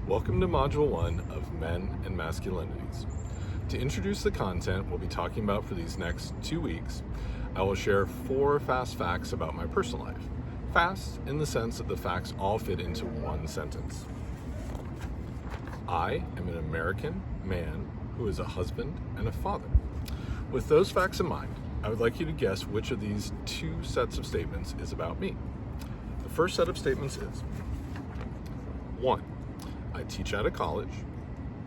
Welcome to Module 1 of Men and Masculinities. To introduce the content we'll be talking about for these next 2 weeks, I will share 4 fast facts about my personal life. Fast in the sense that the facts all fit into one sentence. I am an American man who is a husband and a father. With those facts in mind, I would like you to guess which of these 2 sets of statements is about me. The first set of statements is 1. I teach at a college.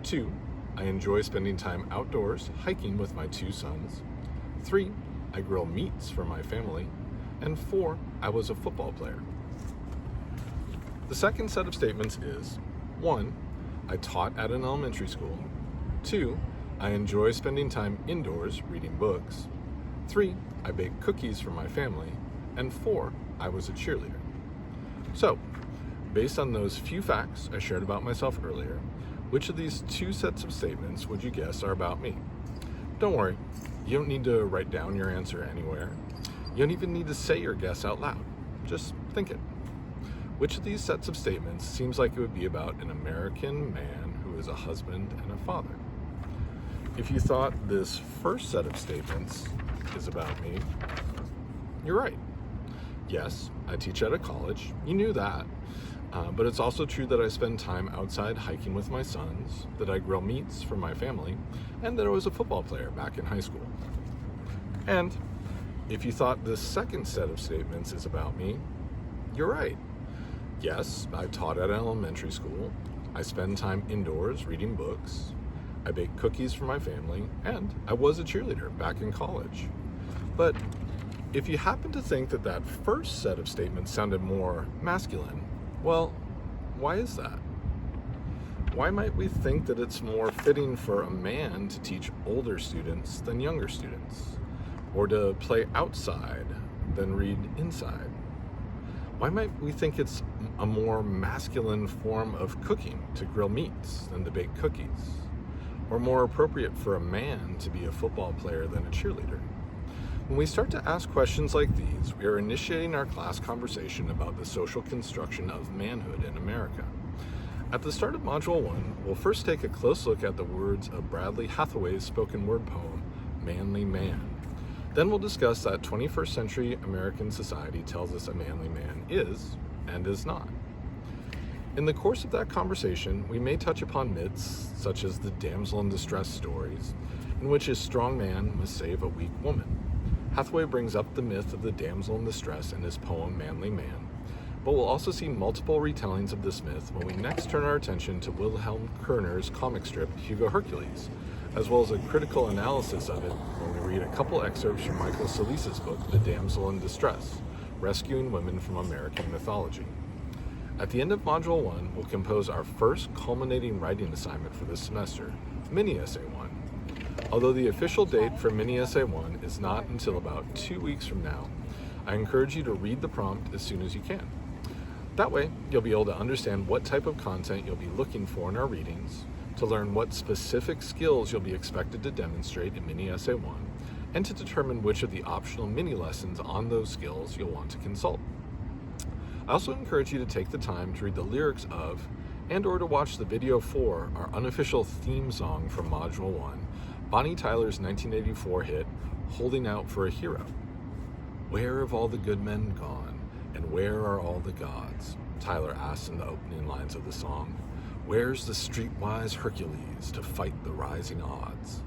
2. I enjoy spending time outdoors hiking with my 2 sons. 3. I grill meats for my family. And 4. I was a football player. The second set of statements is 1. I taught at an elementary school. 2. I enjoy spending time indoors reading books. 3. I bake cookies for my family. And 4. I was a cheerleader. So, based on those few facts I shared about myself earlier, which of these 2 sets of statements would you guess are about me? Don't worry, you don't need to write down your answer anywhere. You don't even need to say your guess out loud. Just think it. Which of these sets of statements seems like it would be about an American man who is a husband and a father? If you thought this first set of statements is about me, you're right. Yes, I teach at a college. You knew that. But it's also true that I spend time outside hiking with my sons, that I grill meats for my family, and that I was a football player back in high school. And if you thought this second set of statements is about me, you're right. Yes, I taught at an elementary school. I spend time indoors reading books. I bake cookies for my family, and I was a cheerleader back in college. But if you happen to think that that first set of statements sounded more masculine, well, why is that? Why might we think that it's more fitting for a man to teach older students than younger students? Or to play outside than read inside? Why might we think it's a more masculine form of cooking to grill meats than to bake cookies? Or more appropriate for a man to be a football player than a cheerleader? When we start to ask questions like these, we are initiating our class conversation about the social construction of manhood in America. At the start of Module 1, we'll first take a close look at the words of Bradley Hathaway's spoken word poem, Manly Man. Then we'll discuss that 21st century American society tells us a manly man is and is not. In the course of that conversation, we may touch upon myths such as the damsel in distress stories, in which a strong man must save a weak woman. Hathaway brings up the myth of the damsel in distress in his poem Manly Man, but we'll also see multiple retellings of this myth when we next turn our attention to Wilhelm Kerner's comic strip Hugo Hercules, as well as a critical analysis of it when we read a couple excerpts from Michael Solis's book The Damsel in Distress, Rescuing Women from American Mythology. At the end of Module 1, we'll compose our first culminating writing assignment for this semester, Mini Essay 1. Although the official date for Mini Essay 1 is not until about 2 weeks from now, I encourage you to read the prompt as soon as you can. That way, you'll be able to understand what type of content you'll be looking for in our readings, to learn what specific skills you'll be expected to demonstrate in Mini Essay 1, and to determine which of the optional mini lessons on those skills you'll want to consult. I also encourage you to take the time to read the lyrics of, and or to watch the video for, our unofficial theme song from Module 1, Bonnie Tyler's 1984 hit, Holding Out for a Hero. Where have all the good men gone, and where are all the gods? Tyler asks in the opening lines of the song. Where's the streetwise Hercules to fight the rising odds?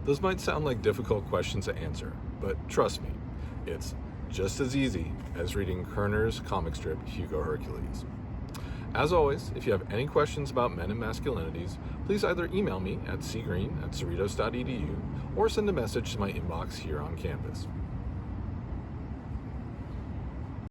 Those might sound like difficult questions to answer, but trust me, it's just as easy as reading Kerner's comic strip Hugo Hercules. As always, if you have any questions about men and masculinities, please either email me at cgreen@cerritos.edu or send a message to my inbox here on campus.